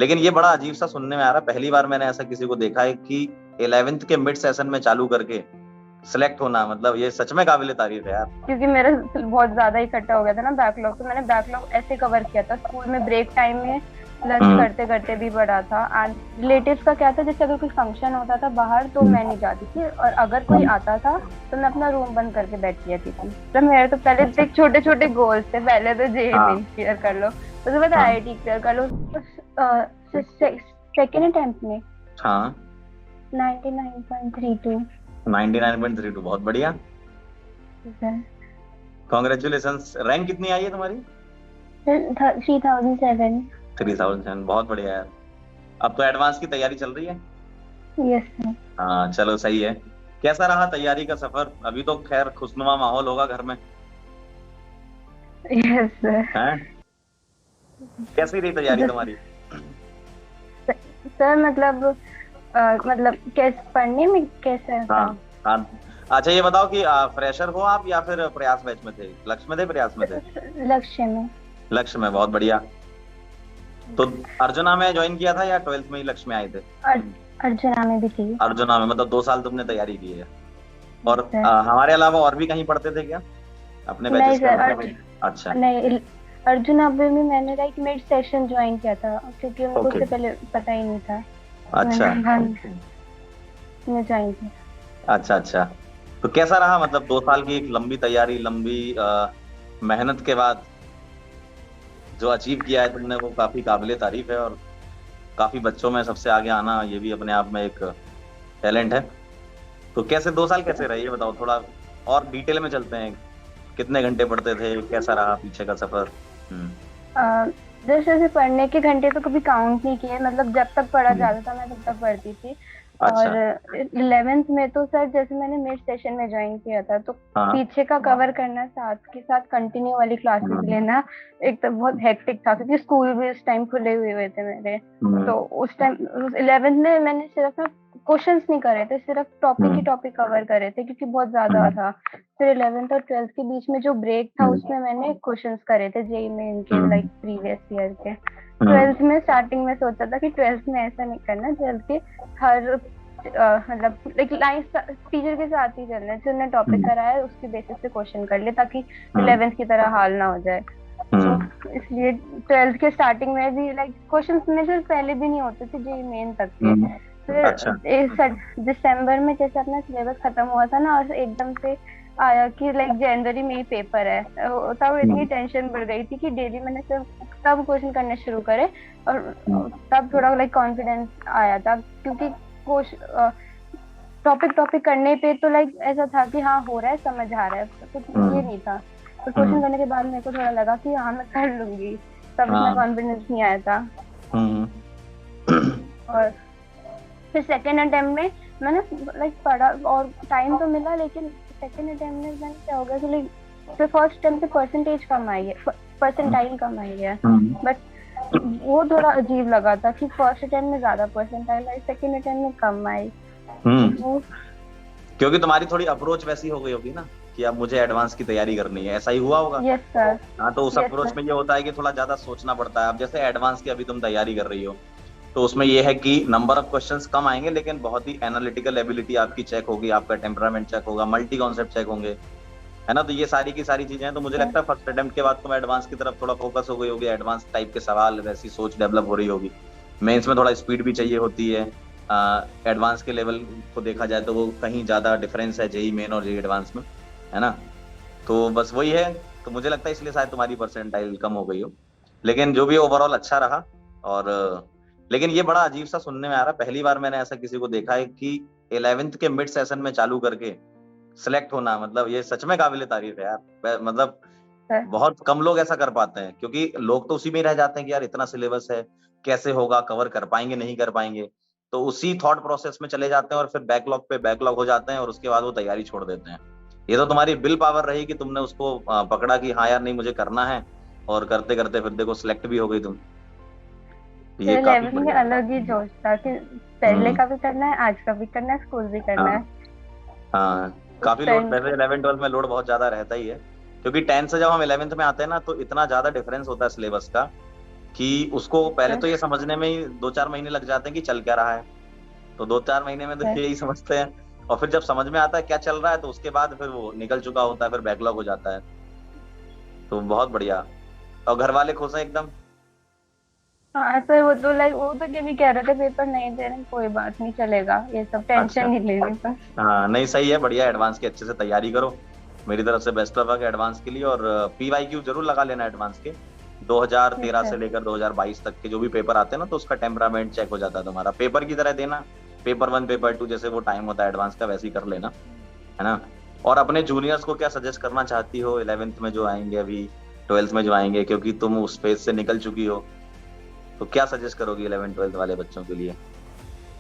लेकिन ये बड़ा अजीब सा सुनने में आ रहा है, पहली बार मैंने ऐसा किसी को देखा है कि 11th के मिड सेशन में चालू करके सिलेक्ट होना, मतलब ये सच में काबिले तारीफ है यार। क्योंकि मेरा बहुत ज्यादा इकट्ठा हो गया था ना बैकलॉग, तो मैंने बैकलॉग ऐसे कवर किया था स्कूल में ब्रेक टाइम में, लंच करते करते भी पढ़ा था। एंड रिलेटिव्स का क्या था, जैसे अगर कोई फंक्शन होता था बाहर तो मैं नहीं जाती थी, और अगर कोई आता था तो मैं अपना रूम बंद करके बैठ जाती थी। तो मेरे तो पहले से छोटे छोटे गोल्स थे, पहले तो जेईई मेन क्लियर कर लो, उसके बाद आईआईटी क्लियर कर लो। सेकेंड अटेम्प्ट में हाँ 99.32। 99.32 बहुत बढ़िया, कॉन्ग्रेचुलेशंस। रैंक कितनी आई है तुम्हारी? 3007। 3000, बहुत बढ़िया यार। अब तो एडवांस की तैयारी चल रही है। Yes sir. हाँ चलो सही है। कैसा रहा तैयारी का सफर? अभी तो खैर खुशनुमा माहौल होगा घर में, यस सर। हैं? कैसी रही तैयारी तुम्हारी? सर मतलब कैसे पढ़ने में कैसा हाँ था? हाँ। अच्छा ये बताओ कि फ्रेशर हो आप या फिर प्रयास बैच में थे, लक्ष्य में थे, प्रयास में थे? लक्ष्य में। लक्ष्य में, बहुत बढ़िया। तो अर्जुना में ज्वाइन किया था या 12th में ही लक्ष्य में आए थे? अर्चना में भी थी। अर्जुना में, मतलब 2 साल तुमने तैयारी की है। और सर हमारे अलावा और भी कहीं पढ़ते थे क्या अपने नहीं बैचेस के सर, अलावा? अच्छा नहीं, अर्जुन अभी में मैंने लाइक मिड सेशन ज्वाइन किया था, क्योंकि उनको ओके। उससे पहले पता ही नहीं था। अच्छा मैं ज्वाइन किया। अच्छा अच्छा। तो कैसा रहा, मतलब 2 साल की एक लंबी तैयारी, लंबी मेहनत के बाद जो अचीव किया है तुमने वो काफी काबिले तारीफ है। और काफी बच्चों में सबसे आगे आना ये भी अपने आप में एक टैलेंट है। तो कैसे 2 साल कैसे रहे ये बताओ थोड़ा, और डिटेल में चलते हैं। कितने घंटे पढ़ते थे, कैसा रहा पीछे का सफर? अ, जैसे जैसे पढ़ने के घंटे तो कभी काउंट नहीं किए, मतलब जब तक पढ़ा हम्म, जाता था मैं तब तक पढ़ती थी। और अच्छा 11th में तो सर जैसे मैंने मिड सेशन में ज्वाइन किया था, तो हाँ। पीछे का कवर करना, साथ के साथ कंटिन्यू वाली क्लासेस हम्म, लेना, एक तो बहुत हेक्टिक था, क्योंकि स्कूल भी उस टाइम खुले हुए थे मेरे। हम्म, तो उस टाइम 11th में मैंने सिर्फ ना क्वेश्चंस नहीं करे थे, सिर्फ टॉपिक ही हम्म, टॉपिक कवर करे थे, क्योंकि बहुत ज्यादा हम्म, था। फिर 11th और 12th के बीच में जो ब्रेक था हम्म, उसमें मैंने क्वेश्चंस करे थे जेईई मेन के, लाइक हम्म, प्रीवियस ईयर के। हम्म, 12th में स्टार्टिंग में सोचा था कि 12th में ऐसा नहीं करना, 12th के हर मतलब एक लाइन टीचर के साथ ही चलना है, जो उन्होंने टॉपिक हम्म, कराया है उसके बेसिस पे क्वेश्चन कर ले, ताकि हम्म, 11th की तरह हाल ना हो जाए। तो हम्म, इसलिए 12th के स्टार्टिंग में भी लाइक क्वेश्चंस मेरे पहले भी नहीं होते थे जेईई मेन तक के। अच्छा। फिर दिसंबर में जैसे अपना सिलेबस खत्म हुआ था ना, और एकदम से आया कि लाइक जनवरी में ही पेपर है, तब इतनी हम्म, टेंशन बढ़ गई थी कि डेली मैंने सिर्फ तब क्वेश्चन करने शुरू करे। और हम्म, तब थोड़ा लाइक कॉन्फिडेंस आया था, क्योंकि टॉपिक टॉपिक करने पे तो लाइक ऐसा था कि हाँ हो रहा है, समझ आ रहा है, कुछ ये हम्म, नहीं था। तो क्वेश्चन हम्म, करने के बाद मेरे को थोड़ा लगा कि हाँ मैं कर लूंगी, तब इतना हाँ, कॉन्फिडेंस नहीं आया था। हम्म, और फिर सेकेंड अटेम्प्ट में मैंने लाइक पढ़ा और टाइम तो मिला, लेकिन सेकेंड अटेम्प्ट में मैंने क्या हो गया कि लाइक फिर फर्स्ट अटेम्प्ट से परसेंटेज कम आई है, परसेंटाइल कम आई है। हम्म, बट वो थोड़ा अजीब लगा था कि फर्स्ट अटेम्प्ट में ज्यादा परसेंटाइल आई, सेकेंड अटेम्प्ट में कम आई। तो हम्म। वो क्योंकि तुम्हारी थोड़ी अप्रोच वैसी हो गई होगी ना कि अब मुझे एडवांस की तैयारी करनी है, ऐसा ही हुआ होगा। Yes sir. हाँ तो उस यस अप्रोच सर। में ये होता है कि थोड़ा ज्यादा सोचना पड़ता है। अब जैसे एडवांस की अभी तुम तैयारी कर रही हो, तो उसमें ये है कि नंबर ऑफ क्वेश्चंस कम आएंगे, लेकिन बहुत ही एनालिटिकल एबिलिटी आपकी चेक होगी, आपका टेम्परामेंट चेक होगा, मल्टी कॉन्सेप्ट चेक होंगे, है ना? तो ये सारी की सारी चीजें हैं। तो मुझे लगता है फर्स्ट अटेम्प्ट के बाद तुम एडवांस की तरफ थोड़ा फोकस हो गई होगी, एडवांस टाइप के सवाल, वैसी सोच डेवलप हो रही होगी। मेंस में थोड़ा स्पीड भी चाहिए होती है। एडवांस के लेवल को देखा जाए तो वो कहीं ज्यादा डिफरेंस है जेई मेन और जेई एडवांस में, है ना? तो बस वही है। तो मुझे लगता है इसलिए शायद तुम्हारी परसेंटाइल कम हो गई हो। लेकिन जो भी ओवरऑल अच्छा रहा। और लेकिन ये बड़ा अजीब सा सुनने में आ रहा है, पहली बार मैंने ऐसा किसी को देखा है कि 11th के मिड सेशन में चालू करके सिलेक्ट होना, मतलब ये सच में काबिले तारीफ है यार। मतलब सर बहुत कम लोग ऐसा कर पाते हैं, क्योंकि लोग तो उसी में ही रह जाते हैं कि यार इतना सिलेबस है, कैसे होगा, कवर कर पाएंगे नहीं कर पाएंगे। तो उसी थॉट प्रोसेस में चले जाते हैं और फिर बैकलॉग पे बैकलॉग हो जाते हैं, और उसके बाद वो तैयारी छोड़ देते हैं। ये तो तुम्हारी विल पावर रही कि तुमने उसको पकड़ा कि हाँ यार नहीं मुझे करना है, और करते करते फिर देखो सिलेक्ट भी हो गई तुम। ये सर काफी 11th में बढ़िया है। अलग ही जोश था कि पहले हम्म, का भी करना है, आज का भी करना है, स्कूल भी करना है। हाँ हाँ। उस काफी लोड, टाइम वैसे 11 12 में लोड बहुत ज्यादा रहता ही है, क्योंकि 10 से जब हम 11th में आते हैं ना तो इतना ज्यादा डिफरेंस होता है सिलेबस का कि उसको पहले अच्छा। तो ये समझने में ही 2-4 महीने लग जाते हैं कि चल क्या रहा है। तो 2-4 महीने में तो अच्छा। यही समझते हैं। और फिर जब समझ में आता है क्या चल रहा है, तो उसके बाद फिर वो निकल चुका होता है, फिर बैकलॉग हो जाता है। तो बहुत बढ़िया। और घर वाले खुश हैं एकदम? हाँ सर, वो तो लाइक वो तो ये भी कह रहे थे पेपर नहीं दे रहे, कोई बात नहीं चलेगा, ये सब टेंशन अच्छा। नहीं लेनी बस। हाँ नहीं, सही है, बढ़िया। एडवांस की अच्छे से तैयारी करो। मेरी तरफ से बेस्ट ऑफ लक एडवांस के लिए। और PYQ जरूर लगा लेना एडवांस के। 2013 यस से लेकर 2022 तक के जो भी पेपर आते हैं ना, तो उसका टेम्परामेंट चेक हो जाता है तुम्हारा, पेपर की तरह देना। पेपर 1 पेपर 2 जैसे वो टाइम होता है एडवांस का, वैसे ही कर लेना, है ना। और अपने जूनियर्स को क्या सजेस्ट करना चाहती हो 11th में जो आएंगे अभी, 12th में जो आएंगे, क्योंकि तुम उस फेज से निकल चुकी हो, तो क्या सजेस्ट करोगी 11th 12th वाले बच्चों के लिए?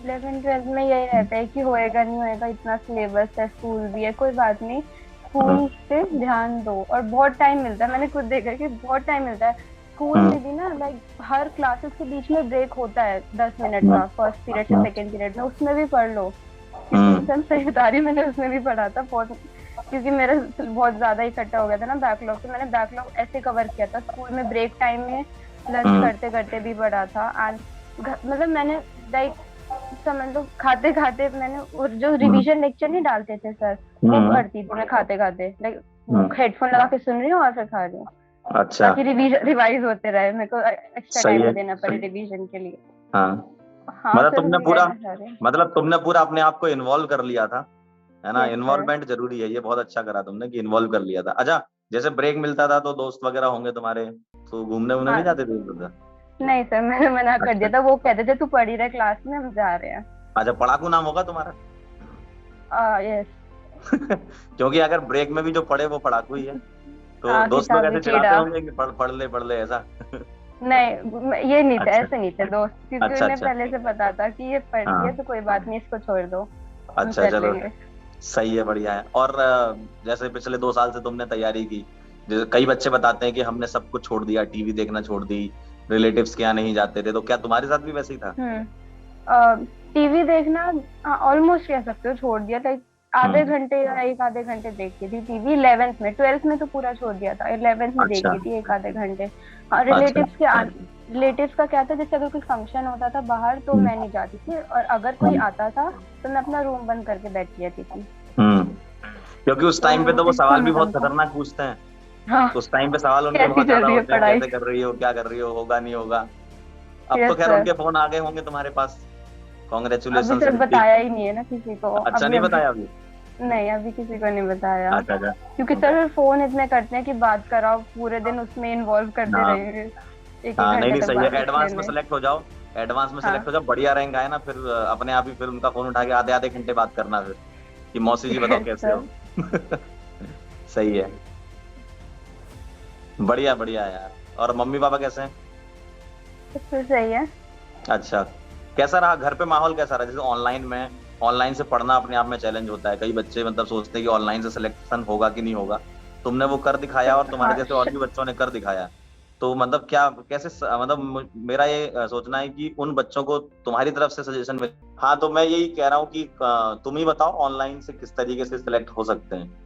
11th 12th में यही रहता है कि होएगा नहीं होएगा, इतना सिलेबस है, स्कूल भी है, कोई बात नहीं, हम्म। स्कूल पे ध्यान दो। और बहुत टाइम मिलता है, मैंने खुद देखा है कि बहुत टाइम मिलता है स्कूल हम्म। में भी ना। लाइक हर क्लासेस के बीच में ब्रेक होता है 10 मिनट हम्म। का, फर्स्ट पीरियड से हम्म। सेकंड पीरियड में, उसमें भी पढ़ लो। क्योंकि हम्म। मैं सही बता रही हूँ, मैंने उसमें भी पढ़ा था बहुत, क्योंकि मेरा बहुत ज्यादा इकट्ठा हो गया था ना बैकलॉग, तो मैंने बैकलॉग ऐसे कवर किया था स्कूल में ब्रेक टाइम में, लंच हम्म। करते करते भी पढ़ा था। एंड मतलब मैंने लाइक समझ लो खाते खाते मैंने, और जो हम्म। रिवीजन लेक्चर नहीं डालते थे सर, वो हम्म। पढ़ती थी मैं खाते खाते, लाइक हम्म। हेडफोन लगा के सुन रही हूँ और फिर खा रही हूँ, अच्छा। ताकि रिवाइज होते रहे, मेरे को एक्स्ट्रा सही टाइम है। ना देना पड़े रिवीजन के लिए। हाँ, हाँ मतलब सर, तुमने मैं पूरा कहना चाह रही हूँ। मतलब तुमने पूरा अपने आप को इन्वॉल्व कर लिया था, है ना। Yes sir. इन्वॉल्वमेंट जरूरी है, ये बहुत अच्छा करा तुमने कि इन्वॉल्व कर लिया था। अच्छा, जैसे ब्रेक मिलता था तो दोस्त वगैरह होंगे तुम्हारे, तो घूमने वूमने नहीं हाँ जाते थे इधर उधर? नहीं सर, मैंने मना कर अच्छा। दिया था, वो कहते थे तू पढ़ ही रहा क्लास में, हम जा रहे हैं। अच्छा, पढ़ाकू नाम होगा तुम्हारा। यस। क्योंकि अगर ब्रेक में भी जो पढ़े वो पढ़ाकू ही है। तो दोस्त लोग किताबी ऐसे चिढ़ाते कीड़ा। होंगे कि पढ़ पढ़ ले ऐसा। नहीं ये नहीं था, अच्छा। ऐसे नहीं थे दोस्त, क्योंकि अच्छा। उन्हें अच्छा। पहले से पता था कि ये पढ़ती है हाँ। तो कोई बात नहीं, इसको छोड़ दो, हम अच्छा, कर चलो, लेंगे। सही है, बढ़िया है। और जैसे पिछले 2 साल से तुमने तैयारी की, जैसे कई बच्चे बताते हैं कि हमने सब कुछ छोड़ दिया, टीवी देखना छोड़ दी, रिलेटिव्स के यहाँ नहीं जाते थे, तो क्या तुम्हारे साथ भी वैसे ही था? टीवी देखना ऑलमोस्ट कह सकते हो छोड़ दिया, लाइक आधे हम्म। घंटे या एक आधे घंटे देखती थी टीवी 11th में 12th में तो पूरा छोड़ दिया था, 11th में अच्छा। देखती थी एक आधे घंटे। हाँ, अच्छा। रिलेटिव्स का क्या था, जैसे अगर कोई फंक्शन होता था बाहर तो हम्म। मैं नहीं जाती थी, और अगर कोई हम्म। आता था तो मैं अपना रूम बंद करके बैठ जाती थी। हम्म। क्योंकि उस टाइम पे तो तो वो इतना सवाल भी मैं बहुत कम था। खतरनाक पूछते हैं। हाँ, उस टाइम पे सवाल उनके कैसी बहुत चल ज्यादा रही है होते हैं, पढ़ाई। कैसे कर रही हो, क्या कर रही हो, होगा नहीं होगा। अब तो यस खैर सर। उनके फोन आ गए होंगे तुम्हारे पास। अभी कॉन्ग्रेचुलेशन सर रिद्धि। बताया ही नहीं है ना किसी को, अच्छा, अभी नहीं अभी बताया अभी? नहीं, अभी किसी को नहीं बताया, अच्छा। अच्छा। क्योंकि सर फोन इतने करते हैं कि बात कराओ, पूरे दिन उसमें इन्वॉल्व करते हाँ। रहेंगे, एक एक हाँ, नहीं घंटे नहीं, तक सही है, बात एडवांस में लेने। सेलेक्ट हो जाओ। एडवांस में सेलेक्ट हो हाँ। जाओ, बढ़िया रैंक आए ना, फिर अपने आप ही फिर उनका फोन उठा के आधे आधे घंटे बात करना, फिर कि मौसी जी बताओ यस कैसे सर। हो। सही है। बढ़िया बढ़िया यार। और मम्मी पापा कैसे हैं? तो सही है। अच्छा। कैसा रहा घर पे माहौल, कैसा रहा? जैसे ऑनलाइन में, ऑनलाइन से पढ़ना अपने आप में चैलेंज होता है, कई बच्चे मतलब सोचते हैं कि ऑनलाइन से सिलेक्शन होगा कि नहीं होगा। तुमने वो कर दिखाया, और तुम्हारे हाँ जैसे और भी बच्चों ने कर दिखाया। तो मतलब क्या, कैसे मतलब मेरा ये सोचना है कि उन बच्चों को तुम्हारी तरफ से सजेशन मिले। हाँ, तो मैं यही कह रहा हूँ कि तुम ही बताओ ऑनलाइन से किस तरीके से सिलेक्ट हो सकते हैं।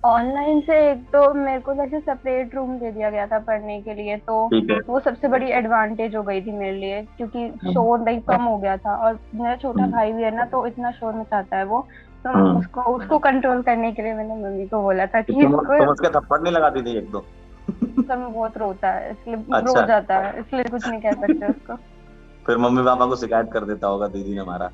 ऑनलाइन से एक तो मेरे को जैसे सेपरेट रूम दे दिया गया था पढ़ने के लिए, तो ठीक है। वो सबसे बड़ी एडवांटेज हो गई थी मेरे लिए, क्योंकि हम्म। शोर नहीं कम हो गया था, और मेरा छोटा हम्म। भाई भी है ना, तो इतना शोर मचाता है वो, तो हम्म। उसको उसको कंट्रोल करने के लिए मैंने मम्मी को बोला था कि कि इसको, तुम उसके थप्पड़ नहीं लगाती थी एक दो? सर में बहुत रोता है इसलिए, रो अच्छा। जाता है इसलिए कुछ नहीं कह सकते उसको। फिर मम्मी पापा को शिकायत कर देता होगा दीदी ने हमारा।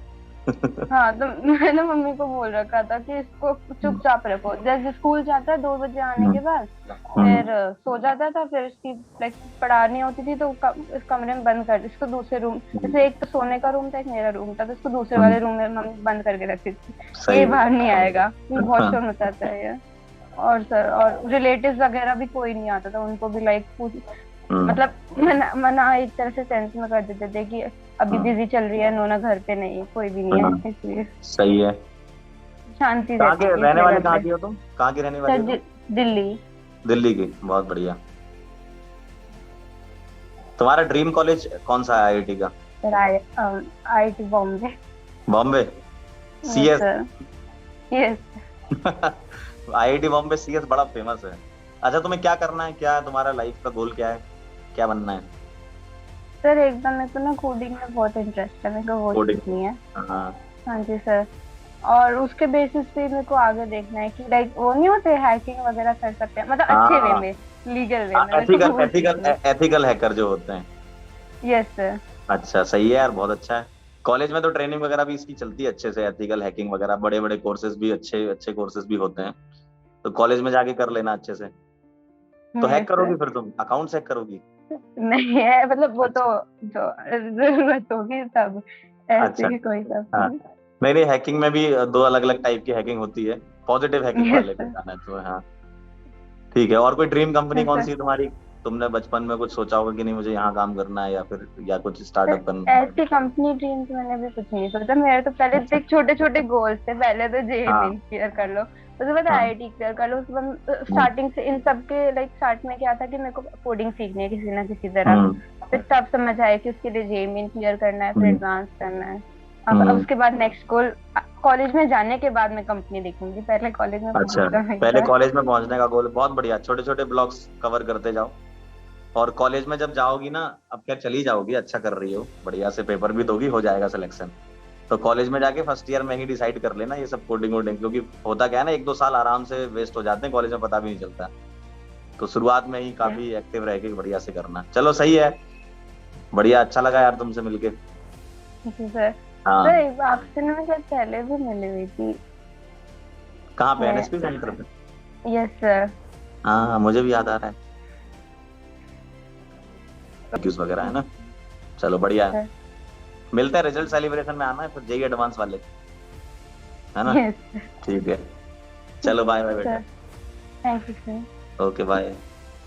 हाँ, तो मैंने मम्मी को बोल रखा था कि इसको हम्म। चुपचाप रखो, जैसे स्कूल जाता है 2 बजे आने हम्म। के बाद, फिर हम्म। सो जाता था, फिर इसकी लाइक पढ़ानी होती थी तो इस कमरे में बंद कर, इसको दूसरे रूम, जैसे एक तो सोने का रूम था, एक मेरा रूम था, तो इसको दूसरे हम्म। वाले रूम में मम्मी बंद करके रखती थी, ये सही है। बाहर नहीं आएगा, ये बहुत हाँ। शोर मचाता है ये। और सर, और रिलेटिव्स वगैरह भी कोई नहीं आता था, उनको भी लाइक हम्म। मतलब मना मना एक तरह से सेंस में कर देते थे कि अभी हम्म। बिजी चल रही है, नोना घर पे नहीं है, कोई भी नहीं हाँ, है, इसलिए सही है। शांति कहाँ रहती के थी रहने इसलिए वाले, घर कहाँ पे। की हो तुम, कहाँ की रहने वाली सर हो तुम? दिल्ली। दिल्ली की, बहुत बढ़िया। तुम्हारा ड्रीम कॉलेज कौन सा है आईआईटी का? Sir IIT Bombay. Bombay? Yes CS? Sir. Yes. IIT Bombay CS बड़ा फेमस है। अच्छा, तुम्हें क्या करना है, क्या तुम्हारा लाइफ का गोल क्या है, क्या बनना है? सर एकदम मेरे को ना कोडिंग में बहुत इंटरेस्ट है, मेरे को वो कोडिंग। सीखनी है। हाँ हाँ जी सर। और उसके बेसिस पे मेरे को आगे देखना है कि लाइक वो नहीं होते हैकिंग वगैरह कर सकते हैं, मतलब अच्छे वे हाँ में, लीगल वे में, मेरे को एथिकल वो एथिकल सीखनी है। एथिकल हैकर जो होते हैं। Yes sir. अच्छा सही है यार, बहुत अच्छा है। कॉलेज में तो ट्रेनिंग वगैरह भी इसकी चलती है अच्छे से, एथिकल हैकिंग वगैरह बड़े बड़े कोर्सेज भी, अच्छे अच्छे कोर्सेज भी होते हैं। तो कॉलेज में जाके कर लेना अच्छे से। तो हैक यस करोगी सर। फिर तुम, अकाउंट्स हैक करोगी? नहीं है, मतलब वो तो अच्छा जो जरूरत होगी तब, ऐसे अच्छा। ही कोई सब हाँ नहीं। नहीं नहीं, हैकिंग में भी दो अलग अलग टाइप की हैकिंग होती है। पॉजिटिव हैकिंग यस वाले पे सर। जाना है तुम्हें, हाँ। ठीक है, और कोई ड्रीम कंपनी यस कौन सर। सी है तुम्हारी? तुमने बचपन में कुछ सोचा होगा कि नहीं मुझे यहाँ काम करना है, या फिर या कुछ सर स्टार्टअप करना है? ऐसी कंपनी ड्रीम तो मैंने भी कुछ नहीं सोचा, मेरे तो पहले अच्छा। से छोटे छोटे गोल्स थे, पहले तो जेईई हाँ मेन क्लियर कर लो, उसके बाद हाँ आईआईटी क्लियर कर लो, उसके बाद हम्म स्टार्टिंग से इन सब के लाइक स्टार्ट में क्या था कि मेरे को कोडिंग सीखनी है किसी ना किसी तरह। हम्म फिर तब समझ आया कि उसके लिए जेईई मेन क्लियर करना है, फिर हम्म एडवांस करना है। अब हम्म। उसके बाद नेक्स्ट गोल, कॉलेज में जाने के बाद मैं कंपनी देखूंगी, पहले कॉलेज में अच्छा, पहुंचना नहीं पहले था। कॉलेज में पहुंचने का गोल, बहुत बढ़िया। छोटे छोटे ब्लॉक्स कवर करते जाओ। और कॉलेज में जब जाओगी ना, अब क्या चली जाओगी, अच्छा कर रही हो, बढ़िया से पेपर भी दोगी, हो जाएगा सिलेक्शन। तो कॉलेज में जाके फर्स्ट ईयर में ही डिसाइड कर लेना ये सब कोडिंग वोडिंग, क्योंकि होता क्या है ना, एक दो साल आराम से वेस्ट हो जाते हैं कॉलेज में, पता भी नहीं चलता। तो शुरुआत में ही काफी एक्टिव रह के बढ़िया से करना। चलो सही है, बढ़िया, अच्छा लगा यार तुमसे मिलके। जी सर। सर हाँ। एक बार आपसे ना मैं शायद पहले भी मिली हुई थी। कहाँ पे, एनएसपी सेंटर पे? Yes sir. हाँ हाँ, मुझे भी याद आ रहा है, क्यूज वगैरह है ना। चलो बढ़िया है। मिलता है, रिजल्ट सेलिब्रेशन में आना है फिर, जेई एडवांस वाले, है ना? यस ठीक है, चलो बाय बाय बेटा। Sir. Thank you sir. Okay bye.